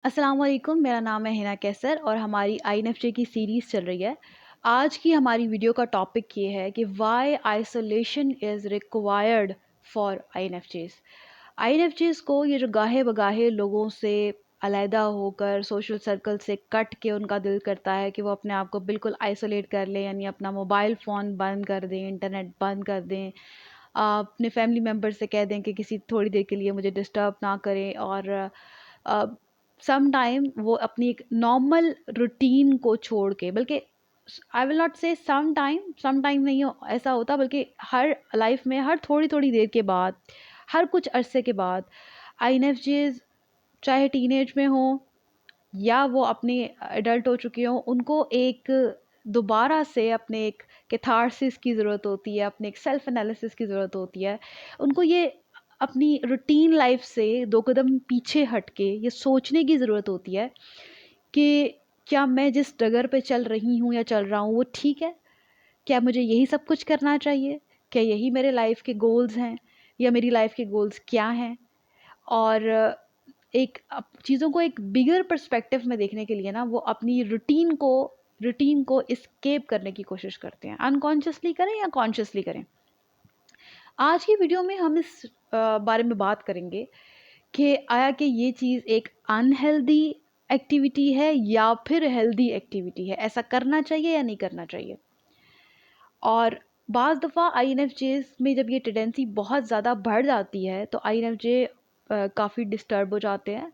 अस्सलाम वालेकुम, मेरा नाम है हिना कैसर और हमारी आईएनएफजे की सीरीज़ चल रही है। आज की हमारी वीडियो का टॉपिक ये है कि why isolation is required for INFJs. INFJs को ये जो गाहे बगाहे लोगों से अलहदा होकर सोशल सर्कल से कट के उनका दिल करता है कि वो अपने आप को बिल्कुल आइसोलेट कर लें, यानी अपना मोबाइल फ़ोन बंद कर दें, इंटरनेट बंद कर दें, अपने फैमिली मेम्बर से कह दें कि किसी थोड़ी देर के लिए मुझे डिस्टर्ब ना करें और सम टाइम वो अपनी एक नॉर्मल रूटीन को छोड़ के, बल्कि आई विल नॉट से सम टाइम नहीं ऐसा होता, बल्कि हर लाइफ में हर थोड़ी थोड़ी देर के बाद, हर कुछ अरसे के बाद आईएनएफजेस चाहे टीनेज में हो या वो अपने एडल्ट हो चुके हों, उनको एक दोबारा से अपने एक कैथारसिस की ज़रूरत होती है, अपने एक सेल्फ एनालिसिस की ज़रूरत होती है। उनको ये अपनी रूटीन लाइफ से दो कदम पीछे हट के ये सोचने की ज़रूरत होती है कि क्या मैं जिस डगर पे चल रही हूँ या चल रहा हूँ वो ठीक है? क्या मुझे यही सब कुछ करना चाहिए? क्या यही मेरे लाइफ़ के गोल्स हैं या मेरी लाइफ़ के गोल्स क्या हैं? और एक चीज़ों को एक बिगर पर्सपेक्टिव में देखने के लिए ना वो अपनी रूटीन को एस्केप करने की कोशिश करते हैं, अनकॉन्शियसली करें या कॉन्शियसली करें। आज की वीडियो में हम इस बारे में बात करेंगे कि आया कि ये चीज़ एक अनहेल्दी एक्टिविटी है या फिर हेल्दी एक्टिविटी है, ऐसा करना चाहिए या नहीं करना चाहिए। और बाज़ दफ़ा आईएनएफजेस में जब ये टेंडेंसी बहुत ज़्यादा बढ़ जाती है तो आईएनएफजे काफ़ी डिस्टर्ब हो जाते हैं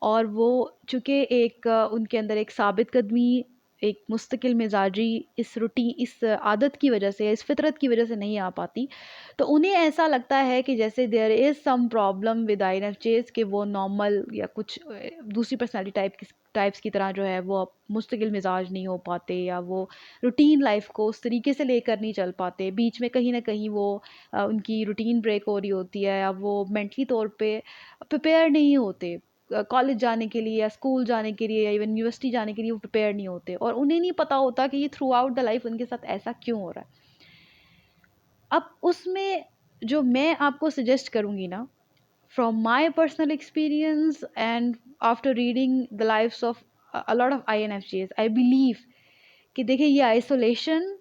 और वो चूँकि एक उनके अंदर एक साबित कदमी, एक मुस्तकिल मिजाजी इस आदत की वजह से, इस फितरत की वजह से नहीं आ पाती, तो उन्हें ऐसा लगता है कि जैसे there is some problem with INFJs, कि वो नॉर्मल या कुछ दूसरी पर्सनैलिटी टाइप्स की तरह जो है वो अब मुस्तकिल मिजाज नहीं हो पाते, या वो रूटीन लाइफ को उस तरीके से लेकर नहीं चल पाते। बीच में कहीं न कहीं वो उनकी रूटीन ब्रेक हो रही होती है, या वो मेंटली तौर पे प्रिपेयर नहीं होते। कॉलेज जाने के लिए या स्कूल जाने के लिए या इवन यूनिवर्सिटी जाने के लिए वो प्रिपेयर नहीं होते और उन्हें नहीं पता होता कि ये थ्रू आउट द लाइफ उनके साथ ऐसा क्यों हो रहा है। अब उसमें जो मैं आपको सजेस्ट करूँगी ना, from my personal experience and after reading the lives of a lot of INFJs, I believe कि देखिए ये आइसोलेशन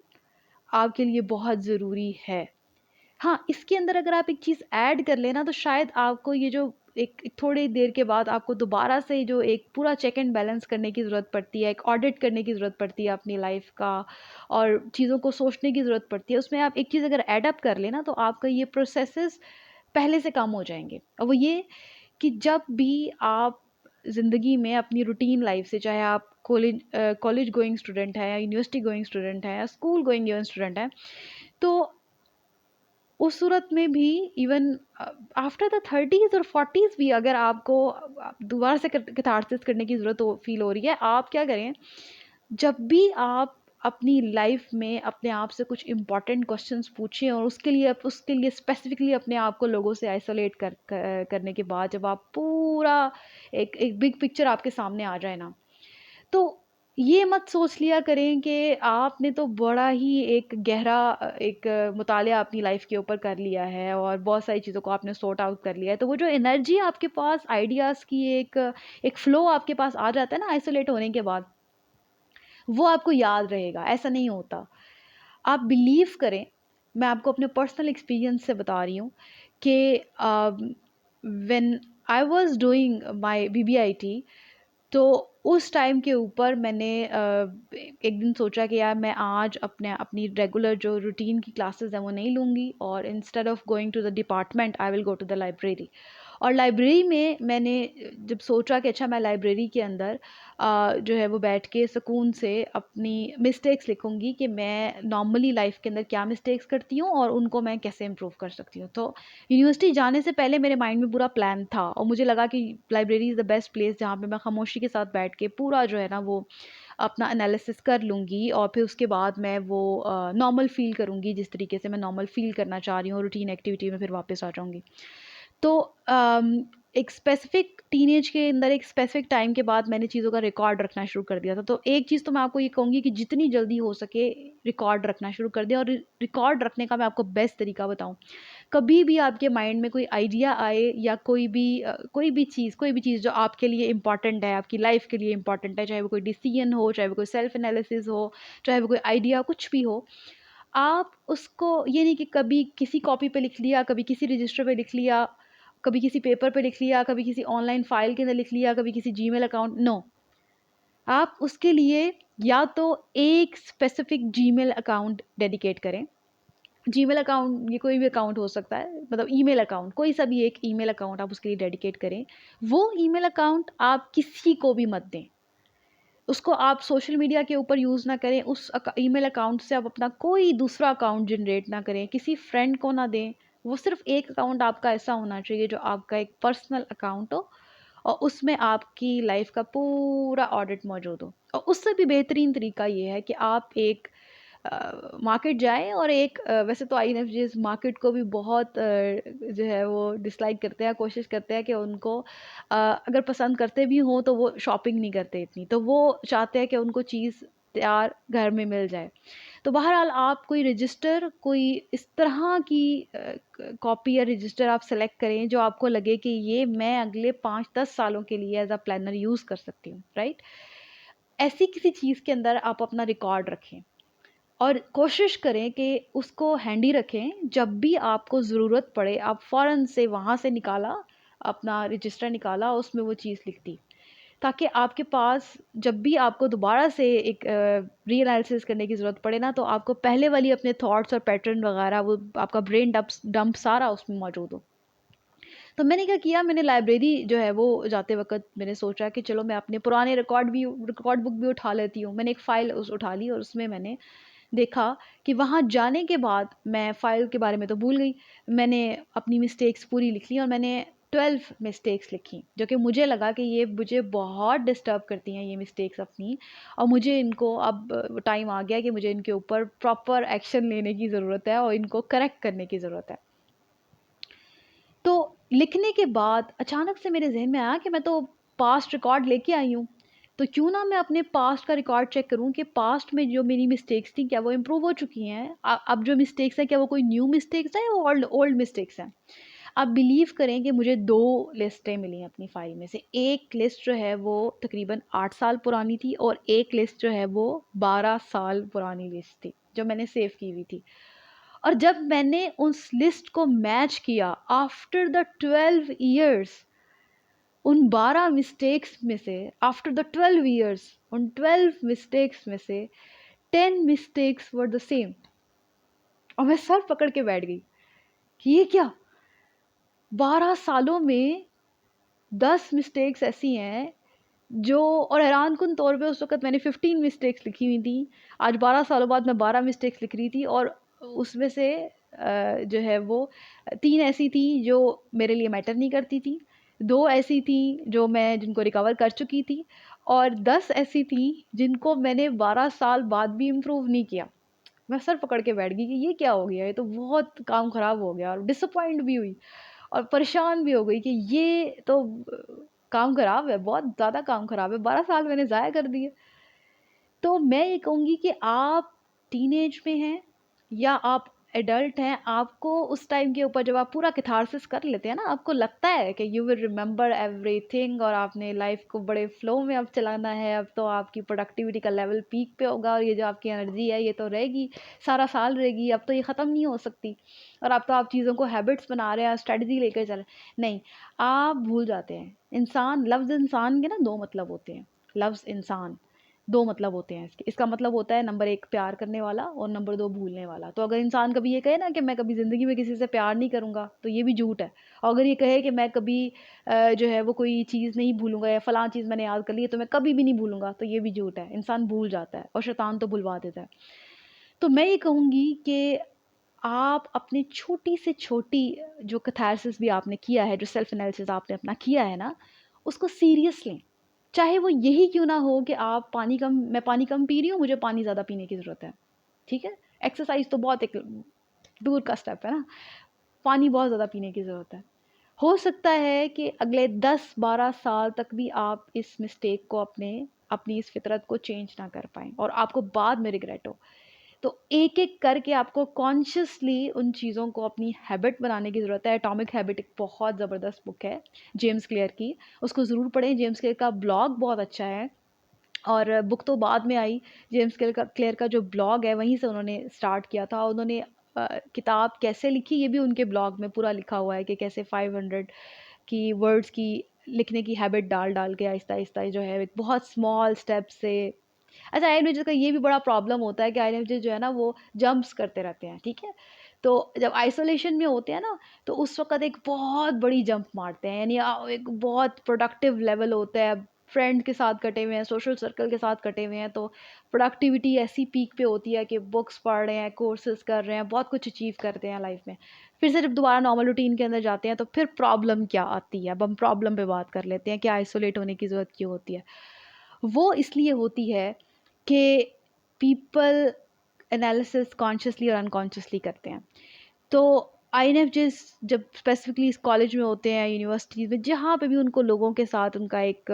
आपके लिए बहुत ज़रूरी है। हाँ, इसके अंदर अगर आप एक चीज़ ऐड कर लें ना, तो शायद आपको ये जो एक थोड़ी देर के बाद आपको दोबारा से जो एक पूरा चेक एंड बैलेंस करने की ज़रूरत पड़ती है, एक ऑडिट करने की ज़रूरत पड़ती है अपनी लाइफ़ का, और चीज़ों को सोचने की ज़रूरत पड़ती है। उसमें आप एक चीज़ अगर ऐड अप कर लें ना, तो आपका ये प्रोसेसेस पहले से कम हो जाएँगे। और वो ये कि जब भी आप ज़िंदगी में अपनी रूटीन लाइफ़ से, चाहे आप कॉलेज गोइंग स्टूडेंट हैं या यूनिवर्सिटी गोइंग स्टूडेंट हैं या स्कूल गोइंग इवन स्टूडेंट हैं, तो उस सूरत में भी इवन आफ्टर द 30s और 40s भी अगर आपको दोबारा से कैथारसिस करने की ज़रूरत हो फ़ील हो रही है, आप क्या करें, जब भी आप अपनी लाइफ में अपने आप से कुछ इम्पोर्टेंट क्वेश्चंस पूछें और उसके लिए स्पेसिफिकली अपने आप को लोगों से आइसोलेट करने के बाद जब आप पूरा एक एक बिग पिक्चर आपके सामने आ जाए ना, तो ये मत सोच लिया करें कि आपने तो बड़ा ही एक गहरा मुतालिया अपनी लाइफ के ऊपर कर लिया है और बहुत सारी चीज़ों को आपने सॉर्ट आउट कर लिया है। तो वो जो एनर्जी आपके पास आइडियाज़ की एक एक फ़्लो आपके पास आ जाता है ना आइसोलेट होने के बाद, वो आपको याद रहेगा, ऐसा नहीं होता। आप बिलीव करें, मैं आपको अपने पर्सनल एक्सपीरियंस से बता रही हूँ कि when I was doing my BBIT, तो उस टाइम के ऊपर मैंने एक दिन सोचा कि यार मैं आज अपनी रेगुलर जो रूटीन की क्लासेस हैं वो नहीं लूँगी, और instead of going to the department I will go to the library. और लाइब्रेरी में मैंने जब सोचा कि अच्छा मैं लाइब्रेरी के अंदर जो है वो बैठ के सुकून से अपनी मिस्टेक्स लिखूँगी कि मैं नॉर्मली लाइफ के अंदर क्या मिस्टेक्स करती हूँ और उनको मैं कैसे इम्प्रूव कर सकती हूँ। तो यूनिवर्सिटी जाने से पहले मेरे माइंड में पूरा प्लान था और मुझे लगा कि library is the best place जहाँ पे मैं खामोशी के साथ बैठ के पूरा जो है ना वो अपना एनालिसिस कर लूँगी, और फिर उसके बाद मैं वो नॉर्मल फ़ील करूँगी, जिस तरीके से मैं नॉर्मल फ़ील करना चाह रही हूँ, रूटीन एक्टिविटी में फिर वापस आ जाऊँगी। तो एक स्पेसिफ़िक टीनेज के अंदर एक स्पेसिफ़िक टाइम के बाद मैंने चीज़ों का रिकॉर्ड रखना शुरू कर दिया था। तो एक चीज़ तो मैं आपको ये कहूँगी कि जितनी जल्दी हो सके रिकॉर्ड रखना शुरू कर दें, और रिकॉर्ड रखने का मैं आपको बेस्ट तरीका बताऊँ, कभी भी आपके माइंड में कोई आइडिया आए या कोई भी चीज़ जो आपके लिए इम्पॉर्टेंट है, आपकी लाइफ के लिए इम्पॉर्टेंट है, चाहे वो कोई डिसीजन हो, चाहे वो कोई सेल्फ एनालिसिस हो, चाहे वो कोई आइडिया कुछ भी हो, आप उसको ये नहीं कि कभी किसी कॉपी पे लिख लिया, कभी किसी रजिस्टर पे लिख लिया, कभी किसी पेपर पे लिख लिया, कभी किसी ऑनलाइन फाइल के अंदर लिख लिया, कभी किसी जीमेल अकाउंट, नो। आप उसके लिए या तो एक स्पेसिफिक जीमेल अकाउंट डेडिकेट करें। जीमेल अकाउंट, ये कोई भी अकाउंट हो सकता है, मतलब ईमेल अकाउंट, कोई सा भी एक ईमेल अकाउंट आप उसके लिए डेडिकेट करें। वो ईमेल अकाउंट आप किसी को भी मत दें। उसको आप सोशल मीडिया के ऊपर यूज़ ना करें। उस ईमेल अकाउंट से आप अपना कोई दूसरा अकाउंट जनरेट ना करें, किसी फ्रेंड को ना दें। वो सिर्फ एक अकाउंट आपका ऐसा होना चाहिए जो आपका एक पर्सनल अकाउंट हो और उसमें आपकी लाइफ का पूरा ऑडिट मौजूद हो। और उससे भी बेहतरीन तरीका ये है कि आप एक मार्केट जाएँ और एक वैसे तो आईएनएफजीज़ मार्केट को भी बहुत जो है वो डिसलाइक करते हैं, कोशिश करते हैं कि उनको अगर पसंद करते भी हों तो वो शॉपिंग नहीं करते इतनी, तो वो चाहते हैं कि उनको चीज़ तैयार घर में मिल जाए। तो बहरहाल आप कोई रजिस्टर, कोई इस तरह की कॉपी या रजिस्टर आप सेलेक्ट करें जो आपको लगे कि ये मैं अगले 5-10 सालों के लिए एज़ अ प्लानर यूज़ कर सकती हूँ, राइट? ऐसी किसी चीज़ के अंदर आप अपना रिकॉर्ड रखें। और कोशिश करें कि उसको हैंडी रखें, जब भी आपको ज़रूरत पड़े आप फ़ौरन से वहाँ से निकाला, अपना रजिस्टर निकाला, उसमें वो चीज़ लिख दी। ताकि आपके पास जब भी आपको दोबारा से एक रीएनालिसिस करने की ज़रूरत पड़े ना, तो आपको पहले वाली अपने थॉट्स और पैटर्न वगैरह, वो आपका ब्रेन डंप सारा उसमें मौजूद हो। तो मैंने क्या किया, मैंने लाइब्रेरी जो है वो जाते वक़्त मैंने सोचा कि चलो मैं अपने पुराने रिकॉर्ड बुक भी उठा लेती हूँ। मैंने एक फ़ाइल उठा ली और उसमें मैंने देखा कि वहाँ जाने के बाद मैं फ़ाइल के बारे में तो भूल गई। मैंने अपनी मिस्टेक्स पूरी लिख ली और मैंने 12 मिस्टेक्स लिखी, जो कि मुझे लगा कि ये मुझे बहुत डिस्टर्ब करती हैं ये मिस्टेक्स अपनी, और मुझे इनको अब टाइम आ गया कि मुझे इनके ऊपर प्रॉपर एक्शन लेने की ज़रूरत है और इनको करेक्ट करने की ज़रूरत है। तो लिखने के बाद अचानक से मेरे ज़हन में आया कि मैं तो पास्ट रिकॉर्ड लेके आई हूँ, तो क्यों ना मैं अपने पास्ट का रिकॉर्ड चेक करूँ कि पास्ट में जो मेरी मिस्टेक्स थी, क्या वो इम्प्रूव हो चुकी हैं? अब जो मिस्टेक्स हैं, क्या वो कोई न्यू मिस्टेक्स हैं या वो ओल्ड ओल्ड मिस्टेक्स हैं? आप बिलीव करें कि मुझे 2 लिस्टें मिली अपनी फ़ाइल में से। एक लिस्ट जो है वो तकरीबन 8 साल पुरानी थी और एक लिस्ट जो है वो 12 साल पुरानी लिस्ट थी, जो मैंने सेव की हुई थी। और जब मैंने उस लिस्ट को मैच किया आफ्टर द 12 इयर्स, उन 12 मिस्टेक्स में से, आफ्टर द 12 इयर्स, उन 12 मिस्टेक्स में से 10 मिस्टेक्स वर द सेम। और मैं सर पकड़ के बैठ गई कि ये क्या, 12 सालों में 10 मिस्टेक्स ऐसी हैं जो, और हैरानकुन तौर पे उस वक़्त मैंने 15 मिस्टेक्स लिखी हुई थी। आज 12 सालों बाद मैं 12 मिस्टेक्स लिख रही थी और उसमें से जो है वो 3 ऐसी थी जो मेरे लिए मैटर नहीं करती थी, 2 ऐसी थी जो मैं जिनको रिकवर कर चुकी थी, और 10 ऐसी थी जिनको मैंने 12 साल बाद भी इम्प्रूव नहीं किया। मैं सर पकड़ के बैठ गई कि ये क्या हो गया? ये तो बहुत काम ख़राब हो गया, और डिसअपॉइंट भी हुई और परेशान भी हो गई कि ये तो काम ख़राब है, बहुत ज़्यादा काम ख़राब है, 12 साल मैंने ज़ाया कर दिए। तो मैं ये कहूँगी कि आप टीनेज में हैं या आप एडल्ट हैं, आपको उस टाइम के ऊपर जब आप पूरा कैथारसिस कर लेते हैं ना, आपको लगता है कि यू विल रिमेंबर एवरीथिंग और आपने लाइफ को बड़े फ्लो में अब चलाना है, अब तो आपकी प्रोडक्टिविटी का लेवल पीक पे होगा और ये जो आपकी एनर्जी है ये तो रहेगी, सारा साल रहेगी, अब तो ये ख़त्म नहीं हो सकती, और अब तो आप चीज़ों को हैबिट्स बना रहे हैं, स्ट्रेटजी लेकर चल रहे हैं। नहीं, आप भूल जाते हैं। इंसान, लफ्ज़ इंसान के ना 2 मतलब होते हैं। लफ्ज़ इंसान, 2 मतलब होते हैं इसके। इसका मतलब होता है नंबर 1 प्यार करने वाला और नंबर 2 भूलने वाला। तो अगर इंसान कभी ये कहे ना कि मैं कभी ज़िंदगी में किसी से प्यार नहीं करूँगा, तो ये भी झूठ है। और अगर ये कहे कि मैं कभी जो है वो कोई चीज़ नहीं भूलूँगा या फलाँ चीज़ मैंने याद कर ली है तो मैं कभी भी नहीं भूलूँगा, तो ये भी झूठ है। इंसान भूल जाता है और शैतान तो भुलवा देता है। तो मैं ये कहूँगी कि आप अपनी छोटी से छोटी जो कैथारसिस भी आपने किया है, जो सेल्फ एनालिसिस आपने अपना किया है ना, उसको सीरियस लें। चाहे वो यही क्यों ना हो कि आप मैं पानी कम पी रही हूँ, मुझे पानी ज़्यादा पीने की ज़रूरत है। ठीक है? एक्सरसाइज़ तो बहुत एक दूर का स्टेप है ना, पानी बहुत ज़्यादा पीने की ज़रूरत है। हो सकता है कि अगले 10-12 साल तक भी आप इस मिस्टेक को अपनी इस फ़ितरत को चेंज ना कर पाएँ और आपको बाद में रिग्रेट हो। तो एक-एक करके आपको कॉन्शियसली उन चीज़ों को अपनी हैबिट बनाने की ज़रूरत है। एटॉमिक हैबिट एक बहुत ज़बरदस्त बुक है जेम्स क्लियर की, उसको ज़रूर पढ़ें। जेम्स क्लियर का ब्लॉग बहुत अच्छा है और बुक तो बाद में आई। जेम्स क्लियर का जो ब्लॉग है वहीं से उन्होंने स्टार्ट किया था। उन्होंने किताब कैसे लिखी ये भी उनके ब्लॉग में पूरा लिखा हुआ है कि कैसे 500 की वर्ड्स की लिखने की हैबिट डाल-डाल के आहिस्ता-आहिस्ता जो है एक बहुत स्मॉल स्टेप से। अच्छा, आईएनएफजे का ये भी बड़ा प्रॉब्लम होता है कि आईएनएफजे जो है ना वो जंप्स करते रहते हैं, ठीक है? तो जब आइसोलेशन में होते हैं ना, तो उस वक़्त एक बहुत बड़ी जंप मारते हैं, यानी एक बहुत प्रोडक्टिव लेवल होता है, फ्रेंड्स के साथ कटे हुए हैं, सोशल सर्कल के साथ कटे हुए हैं, तो प्रोडक्टिविटी ऐसी पीक पे होती है कि बुक्स पढ़ रहे हैं, कोर्सेज़ कर रहे हैं, बहुत कुछ अचीव करते हैं लाइफ़ में। फिर से जब दोबारा नॉर्मल रूटीन के अंदर जाते हैं, तो फिर प्रॉब्लम क्या आती है? अब हम प्रॉब्लम पे बात कर लेते हैं कि आइसोलेट होने की ज़रूरत क्यों होती है? वो इसलिए होती है कि पीपल एनालिसिस कॉन्शियसली और अनकॉन्शियसली करते हैं। तो आईएनएफजेस जब स्पेसिफिकली इस कॉलेज में होते हैं, यूनिवर्सिटीज़ में, जहाँ पे भी उनको लोगों के साथ उनका एक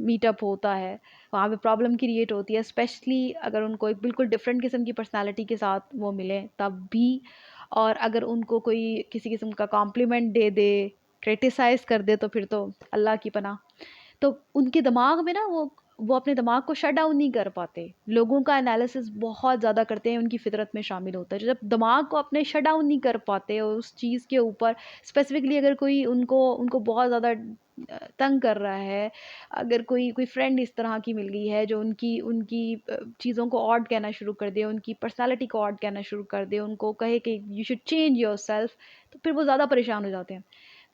मीटअप होता है, वहाँ पे प्रॉब्लम क्रिएट होती है। स्पेशली अगर उनको एक बिल्कुल डिफरेंट किस्म की पर्सनैलिटी के साथ वो मिलें तब भी, और अगर उनको कोई किसी किस्म का कॉम्प्लीमेंट दे दे, क्रिटिसाइज़ कर दे, तो फिर तो अल्लाह की पनाह। तो उनके दिमाग में ना वो अपने दिमाग को शट डाउन नहीं कर पाते। लोगों का एनालिसिस बहुत ज़्यादा करते हैं, उनकी फ़ितरत में शामिल होता है। जब दिमाग को अपने शट डाउन नहीं कर पाते और उस चीज़ के ऊपर स्पेसिफ़िकली अगर कोई उनको उनको बहुत ज़्यादा तंग कर रहा है, अगर कोई कोई फ्रेंड इस तरह की मिल गई है जो उनकी उनकी चीज़ों को ऑड कहना शुरू कर दे, उनकी पर्सनैलिटी को ऑड कहना शुरू कर दे, उनको कहे कि यू शुड चेंज योरसेल्फ, तो फिर वो ज़्यादा परेशान हो जाते हैं।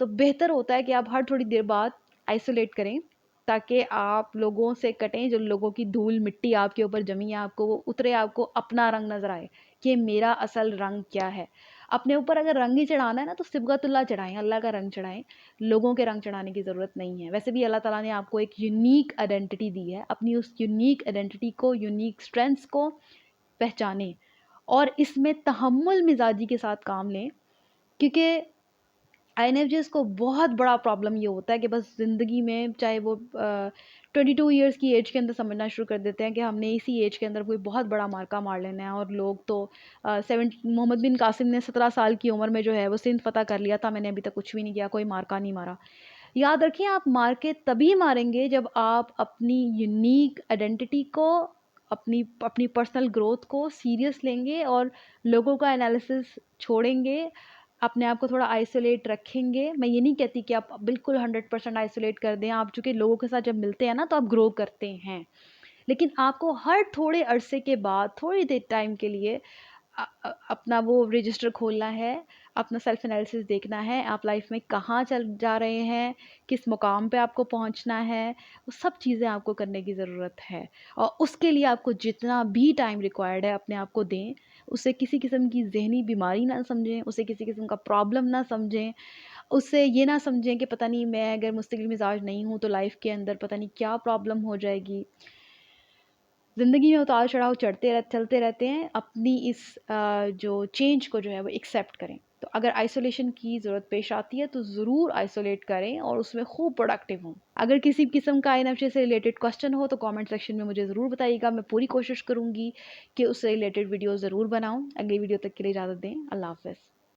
तो बेहतर होता है कि आप हर थोड़ी देर बाद आइसोलेट करें, ताकि आप लोगों से कटें, जो लोगों की धूल मिट्टी आपके ऊपर जमी है, आपको वो उतरे, आपको अपना रंग नज़र आए कि मेरा असल रंग क्या है। अपने ऊपर अगर रंग ही चढ़ाना है ना, तो सिबगतुल्लाह चढ़ाएँ, अल्लाह का रंग चढ़ाएँ, लोगों के रंग चढ़ाने की ज़रूरत नहीं है। वैसे भी अल्लाह ताला ने आपको एक यूनिक आइडेंटिटी दी है, अपनी उस यूनिक आइडेंटिटी को, यूनिक स्ट्रेंथ्स को पहचानें और इसमें तहम्मुल मिज़ाजी के साथ काम लें, क्योंकि आईएनएफजेस को बहुत बड़ा प्रॉब्लम ये होता है कि बस ज़िंदगी में, चाहे वो 22 इयर्स की एज के अंदर समझना शुरू कर देते हैं कि हमने इसी एज के अंदर कोई बहुत बड़ा मार्का मार लेना है। और लोग तो मोहम्मद बिन कासिम ने 17 साल की उम्र में जो है वो सिंध फ़तह कर लिया था, मैंने अभी तक कुछ भी नहीं किया, कोई मार्का नहीं मारा। याद रखिए, आप मार्के तभी मारेंगे जब आप अपनी यूनिक आइडेंटिटी को, अपनी अपनी पर्सनल ग्रोथ को सीरियस लेंगे और लोगों का एनालिसिस छोड़ेंगे, अपने आप को थोड़ा आइसोलेट रखेंगे। मैं ये नहीं कहती कि आप बिल्कुल 100% आइसोलेट कर दें, आप चूँकि लोगों के साथ जब मिलते हैं ना तो आप ग्रो करते हैं। लेकिन आपको हर थोड़े अरसे के बाद, थोड़ी देर टाइम के लिए अपना वो रजिस्टर खोलना है, अपना सेल्फ एनालिसिस देखना है, आप लाइफ में कहाँ चल जा रहे हैं, किस मुकाम पे आपको पहुँचना है, वो सब चीज़ें आपको करने की ज़रूरत है। और उसके लिए आपको जितना भी टाइम रिक्वायर्ड है अपने आप को दें। उसे किसी किस्म की ज़हनी बीमारी ना समझें, उसे किसी किस्म का प्रॉब्लम ना समझें, उससे ये ना समझें कि पता नहीं मैं अगर मुस्तकिल मिजाज नहीं हूँ तो लाइफ के अंदर पता नहीं क्या प्रॉब्लम हो जाएगी। ज़िंदगी में उतार-चढ़ाव चलते रहते हैं। अपनी इस जो चेंज को जो है वो एक्सेप्ट करें। तो अगर आइसोलेशन की ज़रूरत पेश आती है तो ज़रूर आइसोलेट करें और उसमें खूब प्रोडक्टिव हों। अगर किसी किस्म का आईएनएफजे से रिलेटेड क्वेश्चन हो तो कमेंट सेक्शन में मुझे ज़रूर बताइएगा। मैं पूरी कोशिश करूँगी कि उससे रिलेटेड वीडियो ज़रूर बनाऊँ। अगली वीडियो तक के लिए इजाज़त दें। अल्लाह हाफ़िज़।